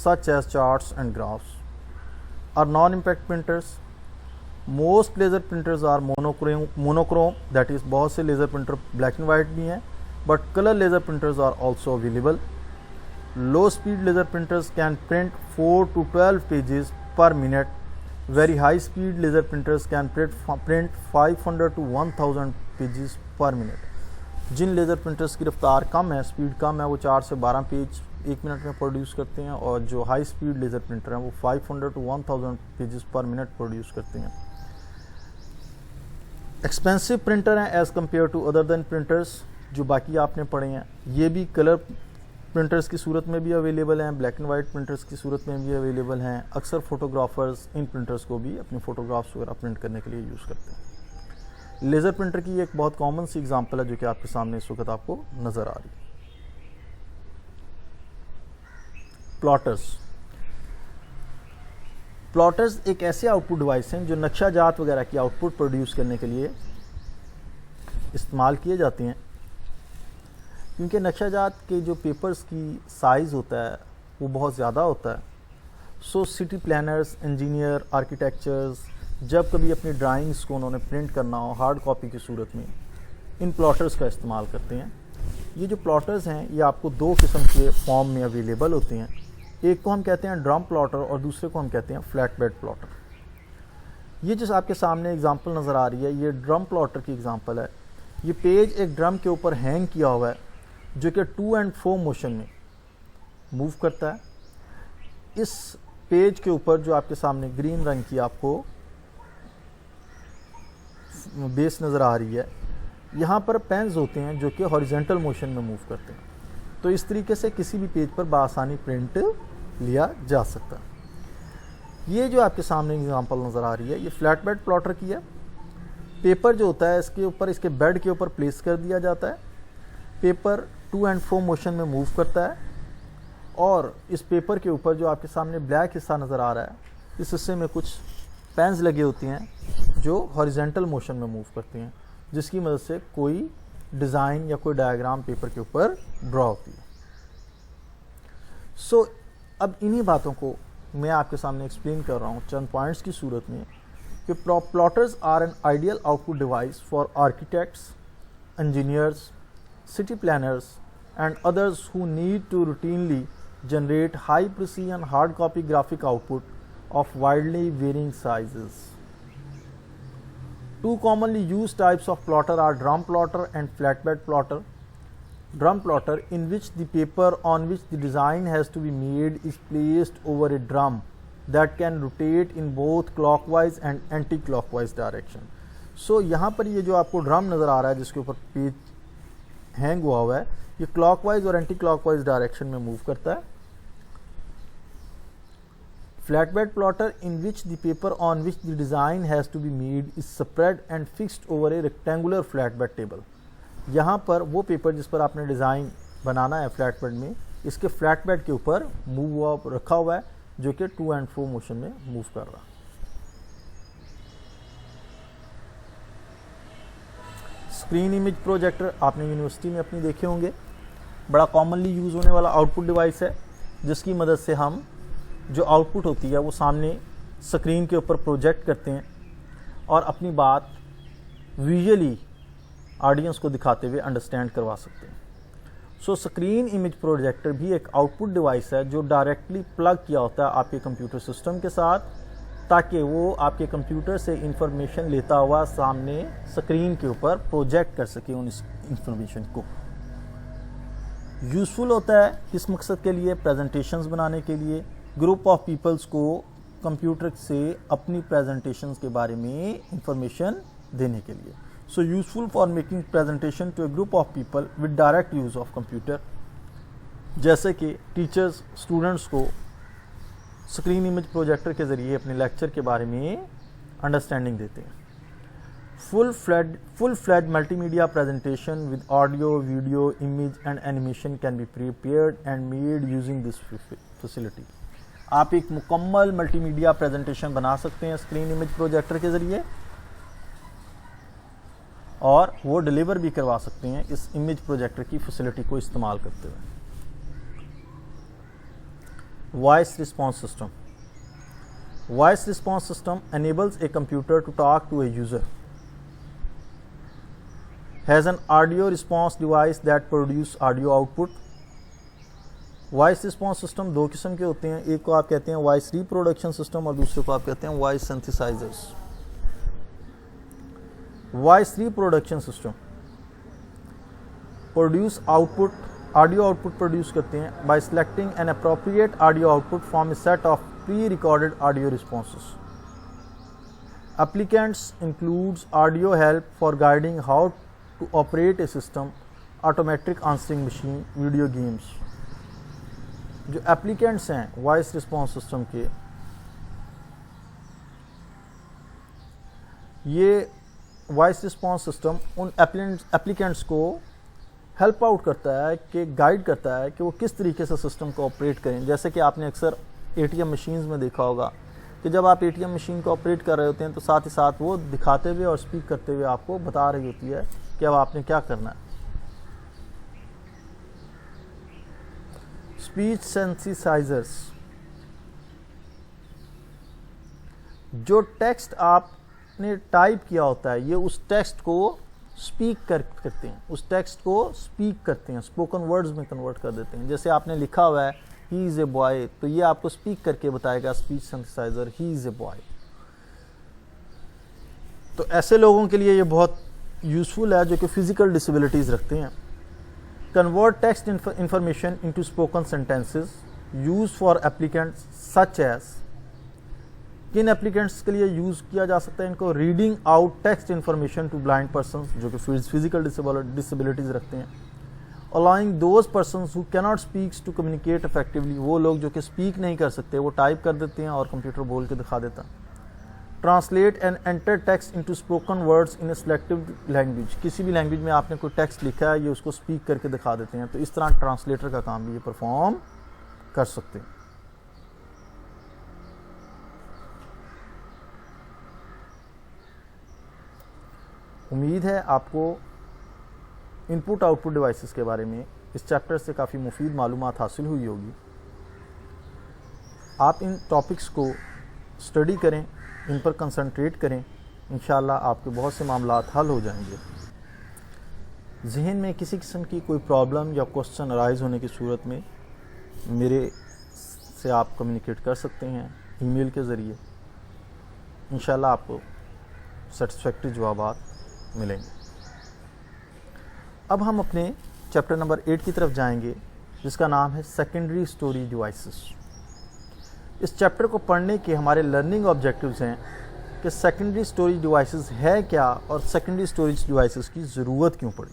such as charts and graphs, are non-impact printers. Most laser printers are monochrome, that is बहुत से laser printer black and white भी हैं, but color laser printers are also available. Low speed laser printers can print 4 to 12 pages per minute. Very high speed laser printers can print 500 to 1000 pages per minute. Jin laser printers की रफ्तार कम है, speed कम है, वो 4 से 12 page एक minute में produce करते हैं, और जो हाई स्पीड लेज़र प्रिंटर हैं वो 500 टू 1000 पेजेस पर मिनट प्रोड्यूस करते हैं. एक्सपेंसिव प्रिंटर हैं as compare to other then printers जो बाकी आपने पढ़े हैं. ये भी कलर प्रिंटर्स की सूरत में भी अवेलेबल हैं, ब्लैक एंड वाइट प्रिंटर्स की सूरत में भी अवेलेबल हैं. अक्सर फोटोग्राफर्स इन प्रिंटर्स को भी अपने फ़ोटोग्राफ्स वगैरह प्रिंट करने के लिए यूज़ करते हैं. लेज़र प्रिंटर की एक बहुत कॉमन सी एग्जांपल है जो कि आपके सामने इस वक्त आपको नज़र आ रही है. प्लॉटर्स एक ऐसे आउटपुट डिवाइस हैं जो नक्शा जात वगैरह की आउटपुट प्रोड्यूस करने के लिए इस्तेमाल किए जाते हैं. क्योंकि नक्शा जात के जो पेपर्स की साइज़ होता है वो बहुत ज़्यादा होता है, सो सिटी प्लानर्स, इंजीनियर, आर्किटेक्चर्स जब कभी अपनी ड्राइंग्स को उन्होंने प्रिंट करना हो हार्ड कॉपी की सूरत में, इन प्लॉटर्स का इस्तेमाल करते हैं. ये जो प्लॉटर्स हैं ये आपको दो किस्म के फॉर्म में अवेलेबल होते हैं. एक को हम कहते हैं ड्रम प्लॉटर और दूसरे को हम कहते हैं फ्लैट बेड प्लॉटर. ये जो आपके सामने एग्जांपल नज़र आ रही है ये ड्रम प्लॉटर की एग्जांपल है. ये पेज एक ड्रम के ऊपर हैंग किया हुआ है जो कि 2 and 4 मोशन में मूव करता है. इस पेज के ऊपर जो आपके सामने ग्रीन रंग की आपको बेस नज़र आ रही है, यहाँ पर पेन्स होते हैं जो कि हॉरिजेंटल मोशन में मूव करते हैं. तो इस तरीके से किसी भी पेज पर बासानी प्रिंट लिया जा सकता है. ये जो आपके सामने एग्जांपल नज़र आ रही है ये फ्लैट बेड प्लॉटर की है. पेपर जो होता है इसके ऊपर, इसके बेड के ऊपर प्लेस कर दिया जाता है. पेपर 2 and 4 मोशन में मूव करता है और इस पेपर के ऊपर जो आपके सामने ब्लैक हिस्सा नज़र आ रहा है इस हिस्से में कुछ पेन्स लगे होती हैं जो हॉरिजेंटल मोशन में मूव करती हैं, जिसकी मदद से कोई डिज़ाइन या कोई डायग्राम पेपर के ऊपर ड्रॉ होती है. सो अब इन्हीं बातों को मैं आपके सामने एक्सप्लेन कर रहा हूँ चंद पॉइंट्स की सूरत में कि plotters are an ideal output device for architects, engineers, city planners and others who need to routinely generate high precision hard copy graphic output of widely varying sizes. Two commonly used types of plotter are drum plotter and flatbed plotter. Drum plotter, in which the paper on which the design has to be made is placed over a drum that can rotate in both clockwise and anti-clockwise direction. So यहाँ पर ये जो आपको drum नज़र आ रहा है जिसके ऊपर पेज हैंग हुआ है ये क्लॉकवाइज और एंटी क्लॉकवाइज डायरेक्शन में मूव करता है. Flatbed plotter, in which the paper on which the design has to be made is spread and fixed over a rectangular flatbed table. यहाँ पर वो पेपर जिस पर आपने डिज़ाइन बनाना है फ्लैटबेड में, इसके फ्लैटबेड के ऊपर रखा हुआ है जो कि 2 and 4 मोशन में मूव कर रहा है. स्क्रीन इमेज प्रोजेक्टर आपने यूनिवर्सिटी में अपनी देखे होंगे. बड़ा कॉमनली यूज़ होने वाला आउटपुट डिवाइस है जिसकी मदद से हम जो आउटपुट होती है वो सामने स्क्रीन के ऊपर प्रोजेक्ट करते हैं और अपनी बात विजुअली ऑडियंस को दिखाते हुए अंडरस्टैंड करवा सकते हैं. सो स्क्रीन इमेज प्रोजेक्टर भी एक आउटपुट डिवाइस है जो डायरेक्टली प्लग किया होता है आपके कंप्यूटर सिस्टम के साथ, ताकि वो आपके कंप्यूटर से इंफॉर्मेशन लेता हुआ सामने स्क्रीन के ऊपर प्रोजेक्ट कर सके उन इंफॉर्मेशन को. यूज़फुल होता है किस मकसद के लिए? प्रेजेंटेशंस बनाने के लिए, ग्रुप ऑफ पीपल्स को कंप्यूटर से अपनी प्रेजेंटेशंस के बारे में इंफॉर्मेशन देने के लिए. So useful for making presentation to a group of people with direct use of computer. जैसे कि टीचर्स स्टूडेंट्स को स्क्रीन इमेज प्रोजेक्टर के ज़रिए अपने लेक्चर के बारे में अंडरस्टैंडिंग देते हैं. Full fled multimedia presentation with audio, video, image and animation can be prepared and made using this facility. आप एक मुकम्मल मल्टीमीडिया प्रेजेंटेशन बना सकते हैं स्क्रीन इमेज प्रोजेक्टर के ज़रिए और वो डिलीवर भी करवा सकते हैं इस इमेज प्रोजेक्टर की फैसिलिटी को इस्तेमाल करते हुए. Voice response system. Voice response system enables a computer to talk to a user. Has an audio response device that produce audio output. Voice response system दो किस्म के होते हैं, एक को आप कहते हैं वॉइस रिप्रोडक्शन सिस्टम और दूसरे को आप कहते हैं voice synthesizers. Voice reproduction system produce output, audio output produce करते हैं by selecting an appropriate audio output from a set of pre recorded audio responses. Applicants includes audio help for guiding how to operate a system, automatic answering machine, video games. जो applicants हैं voice response system के, ये voice response system उन applicants को help out करता है, कि guide करता है कि वो किस तरीके से सिस्टम को ऑपरेट करें। जैसे कि आपने अक्सर एटीएम मशीन्स में देखा होगा कि जब आप एटीएम मशीन को ऑपरेट कर रहे होते हैं तो साथ ही साथ वो दिखाते हुए और स्पीक करते हुए आपको बता रही होती है कि अब आपने क्या करना है। स्पीच सिंथेसाइजर्स, जो टेक्स्ट आपने टाइप किया होता है ये उस टेक्स्ट को स्पीक करते हैं, उस टेक्स्ट को स्पीक करते हैं, स्पोकन वर्ड्स में कन्वर्ट कर देते हैं। जैसे आपने लिखा हुआ है ही इज़ ए बॉय, तो ये आपको स्पीक करके बताएगा speech synthesizer he is a boy. तो ऐसे लोगों के लिए ये बहुत यूज़फुल है जो कि फिजिकल डिसेबिलिटीज़ रखते हैं। Convert text information into spoken sentences used for applicants such as, किन एप्लीकेंट्स के लिए यूज़ किया जा सकता है इनको? Reading out text information to blind persons, जो कि फिजिकल डिसेबिलिटीज़ रखते हैं। Allowing those persons who cannot speaks to communicate effectively, वो लोग जो कि स्पीक नहीं कर सकते वो टाइप कर देते हैं और कंप्यूटर बोल के दिखा देता है। Translate and enter text into spoken words in A selective language, किसी भी लैंग्वेज में आपने कोई टेक्स्ट लिखा है ये उसको स्पीक करके दिखा देते हैं। तो इस तरह ट्रांसलेटर का काम भी ये परफॉर्म कर सकते हैं। उम्मीद है आपको इनपुट आउटपुट डिवाइसेस के बारे में इस चैप्टर से काफ़ी मुफीद मालूमात हासिल हुई होगी। आप इन टॉपिक्स को स्टडी करें, इन पर कंसंट्रेट करें, इंशाल्लाह आपके बहुत से मामलात हल हो जाएंगे। जहन में किसी किस्म की कोई प्रॉब्लम या क्वेश्चन अराइज होने की सूरत में मेरे से आप कम्युनिकेट कर सकते हैं ईमेल के ज़रिए। इंशाल्लाह आपको सेटिस्फैक्टरी जवाबात मिलेंगे। अब हम अपने चैप्टर नंबर 8 की तरफ जाएंगे जिसका नाम है सेकेंडरी स्टोरेज डिवाइसेस। इस चैप्टर को पढ़ने के हमारे लर्निंग ऑब्जेक्टिव्स हैं कि सेकेंडरी स्टोरेज डिवाइसेस है क्या और सेकेंडरी स्टोरेज डिवाइसेस की ज़रूरत क्यों पड़ी।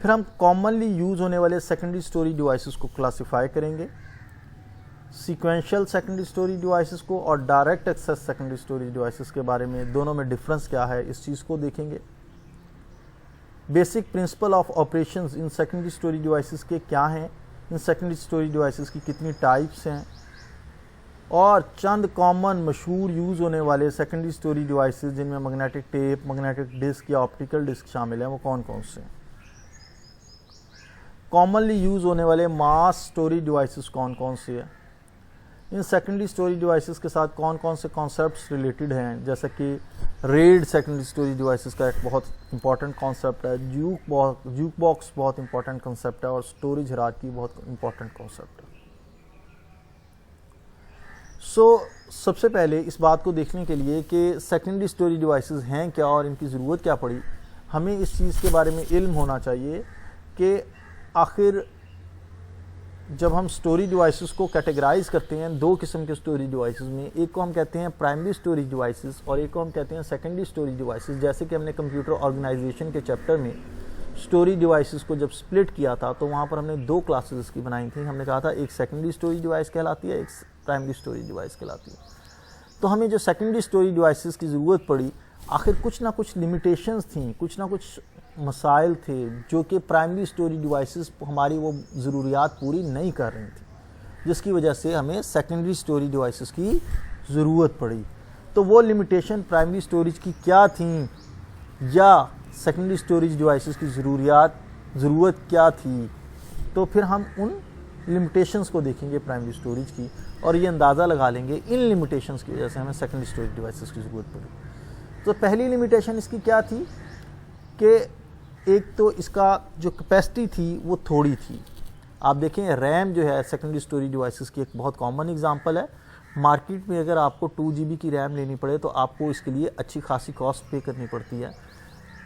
फिर हम कॉमनली यूज़ होने वाले सेकेंडरी स्टोरेज डिवाइसेस को क्लासिफाई करेंगे, सीक्वेंशियल सेकेंडरी स्टोरेज डिवाइसेस को और direct access secondary storage devices के बारे में, दोनों में डिफरेंस क्या है इस चीज़ को देखेंगे। Basic principle of operations in secondary storage devices के क्या हैं, इन सेकेंडरी स्टोरेज डिवाइसेस की कितनी टाइप्स हैं, और चंद कॉमन मशहूर यूज़ होने वाले सेकेंडरी स्टोरेज डिवाइसेस जिनमें मैग्नेटिक टेप, मैग्नेटिक डिस्क या ऑप्टिकल डिस्क शामिल हैं वो कौन कौन से हैं। कॉमनली यूज़ होने वाले मास स्टोरेज डिवाइसेस कौन कौन से हैं। इन सेकेंडरी स्टोरेज डिवाइसेस के साथ कौन कौन से कॉन्सेप्ट्स रिलेटेड हैं, जैसे कि रेड सेकेंडरी स्टोरेज डिवाइसेस का एक बहुत इंपॉर्टेंट कॉन्सेप्ट है, ज्यूक बॉक्स बहुत इंपॉर्टेंट कॉन्सेप्ट है और स्टोरेज हायरार्की बहुत इंपॉर्टेंट कॉन्सेप्ट है। सबसे पहले इस बात को देखने के लिए कि सेकेंडरी स्टोरेज डिवाइसेस हैं क्या और इनकी ज़रूरत क्या पड़ी, हमें इस चीज़ के बारे में इल्म होना चाहिए कि आखिर जब हम स्टोरेज डिवाइसेस को कैटेगराइज करते हैं दो किस्म के स्टोरेज डिवाइसेस में, एक को हम कहते हैं प्राइमरी स्टोरेज डिवाइसेस और एक को हम कहते हैं सेकेंडरी स्टोरेज डिवाइसेस। जैसे कि हमने कंप्यूटर ऑर्गेनाइजेशन के चैप्टर में स्टोरेज डिवाइसेस को जब स्प्लिट किया था तो वहाँ पर हमने दो क्लासेस इसकी बनाई थी। हमने कहा था एक सेकेंडरी स्टोरेज डिवाइस कहलाती है, एक प्राइमरी स्टोरेज डिवाइस कहलाती है। तो हमें जो सेकेंडरी स्टोरेज डिवाइसेस की ज़रूरत पड़ी, आखिर कुछ ना कुछ लिमिटेशंस थी, कुछ ना कुछ मसाइल थे जो कि प्राइमरी स्टोरेज डिवाइसेस हमारी वो ज़रूरियात पूरी नहीं कर रही थी, जिसकी वजह से हमें सेकेंडरी स्टोरेज डिवाइसेस की ज़रूरत पड़ी। तो वो लिमिटेशन प्राइमरी स्टोरेज की क्या थी या सेकेंडरी स्टोरेज डिवाइसेस की ज़रूरत क्या थी, तो फिर हम उन लिमिटेशंस को देखेंगे प्राइमरी स्टोरेज की, और ये अंदाज़ा लगा लेंगे इन लिमिटेशंस की वजह से हमें सेकेंडरी स्टोरेज डिवाइसेस की ज़रूरत पड़ी। तो पहली लिमिटेशन इसकी क्या थी कि एक तो इसका जो कैपेसिटी थी वो थोड़ी थी। आप देखें रैम जो है सेकेंडरी स्टोरेज डिवाइसेस की एक बहुत कॉमन एग्जांपल है। मार्केट में अगर आपको 2 GB की रैम लेनी पड़े तो आपको इसके लिए अच्छी खासी कॉस्ट पे करनी पड़ती है,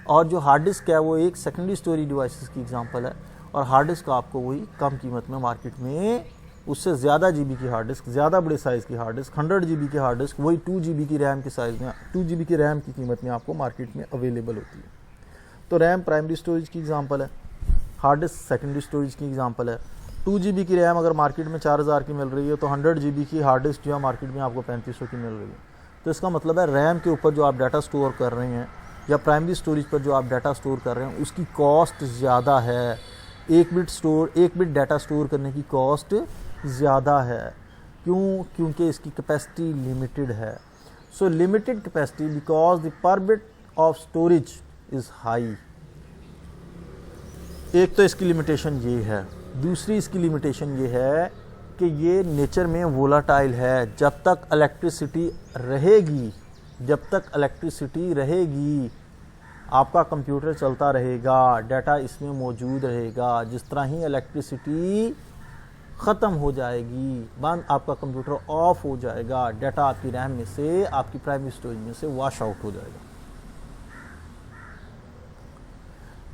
और जो हार्ड डिस्क है वो एक सेकेंडरी स्टोरेज डिवाइसेस की एग्जांपल है, और हार्ड डिस्क आपको वही कम कीमत में मार्केट में उससे ज़्यादा GB की हार्ड डिस्क, ज़्यादा बड़े साइज़ की हार्ड डिस्क, 100 GB की हार्ड डिस्क वही 2 GB की रैम के साइज़ में, 2 GB की रैम की कीमत में आपको मार्केट में अवेलेबल होती है। तो रैम प्राइमरी स्टोरेज की एग्जांपल है, हार्ड डिस्क सेकेंडरी स्टोरेज की एग्जांपल है। 2 GB की रैम अगर मार्केट में 4000 की मिल रही है तो 100 GB की हार्ड डिस्क जो है मार्केट में आपको 3500 की मिल रही है। तो इसका मतलब है रैम के ऊपर जो आप डाटा स्टोर कर रहे हैं या प्राइमरी स्टोरेज पर जो आप डाटा स्टोर कर रहे हैं उसकी कॉस्ट ज़्यादा है। एक बिट डाटा स्टोर करने की कॉस्ट ज़्यादा है। क्यों? क्योंकि इसकी कैपेसिटी लिमिटेड है। सो लिमिटेड कैपेसिटी बिकॉज द पर bit of storage is high. एक तो इसकी लिमिटेशन ये है। दूसरी इसकी लिमिटेशन ये है कि ये नेचर में वोलाटाइल है। जब तक इलेक्ट्रिसिटी रहेगी आपका कंप्यूटर चलता रहेगा, डाटा इसमें मौजूद रहेगा। जिस तरह ही इलेक्ट्रिसिटी ख़त्म हो जाएगी, बंद, आपका कंप्यूटर ऑफ हो जाएगा, डाटा आपकी रैम में से, आपकी प्राइमरी स्टोरेज में से वॉश आउट हो जाएगा।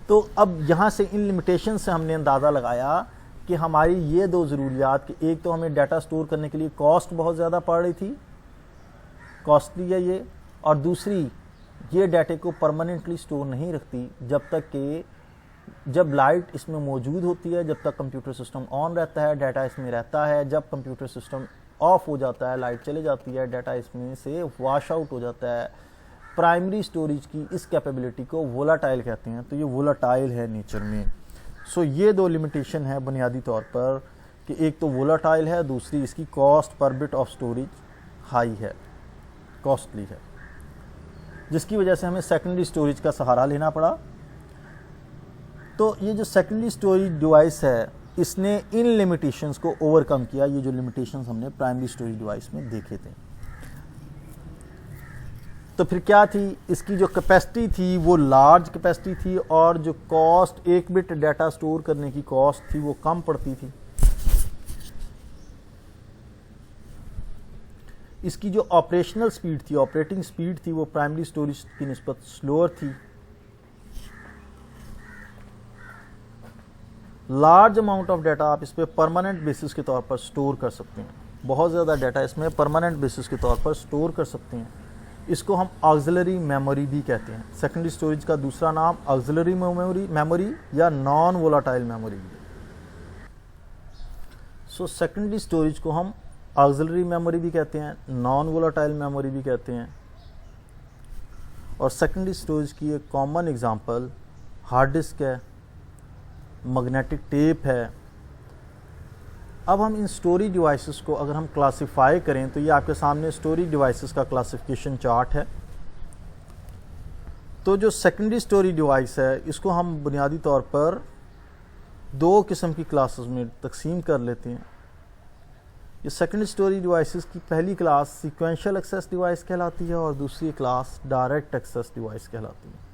तो अब यहाँ से इन लिमिटेशन से हमने अंदाज़ा लगाया कि हमारी ये दो ज़रूरियात कि एक तो हमें डाटा स्टोर करने के लिए कॉस्ट बहुत ज़्यादा पड़ रही थी, कॉस्टली है ये, और दूसरी ये डाटे को परमानेंटली स्टोर नहीं रखती जब लाइट इसमें मौजूद होती है, जब तक कंप्यूटर सिस्टम ऑन रहता है डाटा इसमें रहता है, जब कंप्यूटर सिस्टम ऑफ हो जाता है, लाइट चले जाती है, डाटा इसमें से वॉश आउट हो जाता है। प्राइमरी स्टोरेज की इस कैपेबिलिटी को वोलाटाइल कहते हैं। तो ये वोलाटाइल है नेचर में। सो ये दो लिमिटेशन है बुनियादी तौर पर कि एक तो वोलाटाइल है, दूसरी इसकी cost per bit of storage high है, कॉस्टली है, जिसकी वजह से हमें सेकेंडरी स्टोरेज का सहारा लेना पड़ा। तो ये जो सेकेंडरी स्टोरेज डिवाइस है इसने इन लिमिटेशंस को ओवरकम किया। ये जो लिमिटेशंस हमने प्राइमरी स्टोरेज डिवाइस में देखे थे, तो फिर क्या थी? इसकी जो कैपेसिटी थी वो लार्ज कैपेसिटी थी, और जो कॉस्ट, एक बिट डाटा स्टोर करने की कॉस्ट थी वो कम पड़ती थी। इसकी जो ऑपरेशनल स्पीड थी, ऑपरेटिंग स्पीड थी, वो प्राइमरी स्टोरेज की निस्बत स्लोअर थी। लार्ज अमाउंट ऑफ डाटा आप इस पर परमानेंट बेसिस के तौर पर स्टोर कर सकते हैं। बहुत ज़्यादा डाटा इसमें परमानेंट बेसिस के तौर पर स्टोर कर सकते हैं। इसको हम ऑक्सिलरी मेमोरी भी कहते हैं। सेकेंडरी स्टोरेज का दूसरा नाम ऑक्सिलरी मेमोरी या नॉन वोलाटाइल मेमोरी भी है। सो सेकेंडरी स्टोरेज को हम ऑक्सिलरी मेमोरी भी कहते हैं, नॉन वोलाटाइल मेमोरी भी कहते हैं। और सेकेंडरी स्टोरेज की एक कॉमन एग्जांपल हार्ड डिस्क है, मैग्नेटिक टेप है। अब हम इन स्टोरेज डिवाइसेस को अगर हम क्लासिफाई करें तो ये आपके सामने स्टोरेज डिवाइसेस का क्लासिफिकेशन चार्ट है। तो जो सेकेंडरी स्टोरेज डिवाइस है इसको हम बुनियादी तौर पर दो किस्म की क्लासेस में तकसीम कर लेते हैं। ये सेकेंडरी स्टोरेज डिवाइसेस की पहली क्लास सीक्वेंशियल एक्सेस डिवाइस कहलाती है और दूसरी क्लास डायरेक्ट एक्सेस डिवाइस कहलाती है।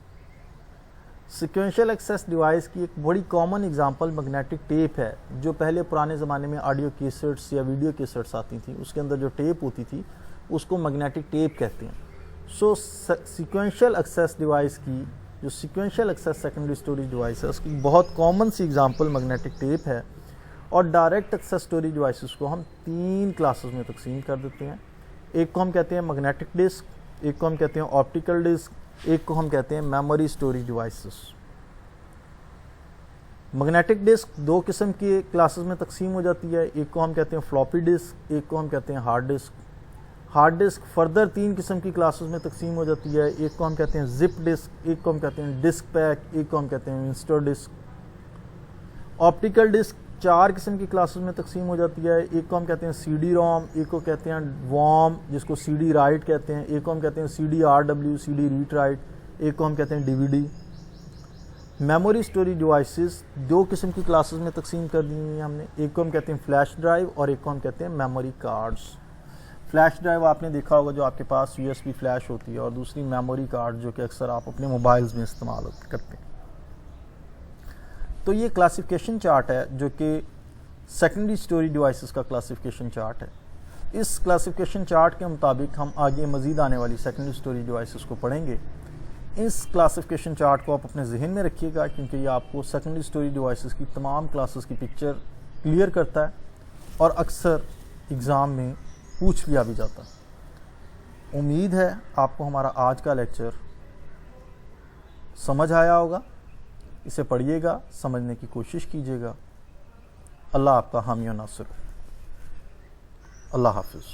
सीक्वेंशियल एक्सेस डिवाइस की एक बड़ी कॉमन एग्जांपल मैग्नेटिक टेप है, जो पहले पुराने ज़माने में ऑडियो कैसेट्स या वीडियो कैसेट्स आती थी, उसके अंदर जो टेप होती थी उसको मैग्नेटिक टेप कहते हैं। सो सीक्वेंशियल एक्सेस डिवाइस की जो sequential access secondary storage device है उसकी बहुत कॉमन सी एग्जांपल मैग्नेटिक टेप है। और डायरेक्ट एक्सेस स्टोरेज डिवाइसेस को हम तीन क्लासेस में तकसीम कर देते हैं। एक को हम कहते हैं मैग्नेटिक डिस्क, एक को हम कहते हैं ऑप्टिकल डिस्क, एक को हम कहते हैं memory storage devices. Magnetic disk दो किस्म की क्लासेस में तकसीम हो जाती है, एक को हम कहते हैं फ्लॉपी डिस्क, एक को हम कहते हैं hard disk. Hard disk further तीन किस्म की क्लासेस में तकसीम हो जाती है, एक को हम कहते हैं जिप डिस्क, एक को हम कहते हैं डिस्क पैक, एक को हम कहते हैं इंस्टर डिस्क। ऑप्टिकल डिस्क चार किस्म की क्लासेस में तकसीम हो जाती है, एक को हम कहते हैं CD रोम, एक को कहते हैं वॉम जिसको CD राइट कहते हैं, एक को हम कहते हैं CD RW, CD read write, एक को हम कहते हैं DVD। मेमोरी स्टोरेज डिवाइसेस दो किस्म की क्लासेस में तकसीम कर दी हुई हैं हमने। एक को हम कहते हैं फ्लैश ड्राइव और एक को हम कहते हैं मेमोरी कार्ड्स। फ्लैश ड्राइव आपने देखा होगा जो आपके पास यूएसबी फ्लैश होती है, और दूसरी मेमोरी कार्ड जो कि अक्सर आप अपने मोबाइल्स में इस्तेमाल करते हैं। तो ये क्लासिफिकेशन चार्ट है जो कि सेकेंडरी स्टोरेज डिवाइसेस का क्लासिफिकेशन चार्ट है। इस क्लासिफिकेशन चार्ट के मुताबिक हम आगे मज़ीद आने वाली सेकेंडरी स्टोरेज डिवाइसेस को पढ़ेंगे। इस क्लासिफिकेशन चार्ट को आप अपने जहन में रखिएगा, क्योंकि ये आपको सेकेंडरी स्टोरेज डिवाइसेस की तमाम क्लासेस की पिक्चर क्लियर करता है और अक्सर एग्ज़ाम में पूछ लिया भी जाता है। उम्मीद है आपको हमारा आज का लेक्चर समझ आया होगा। इसे पढ़िएगा, समझने की कोशिश कीजिएगा। अल्लाह आपका हामी और नासिर हो। अल्लाह हाफिज़।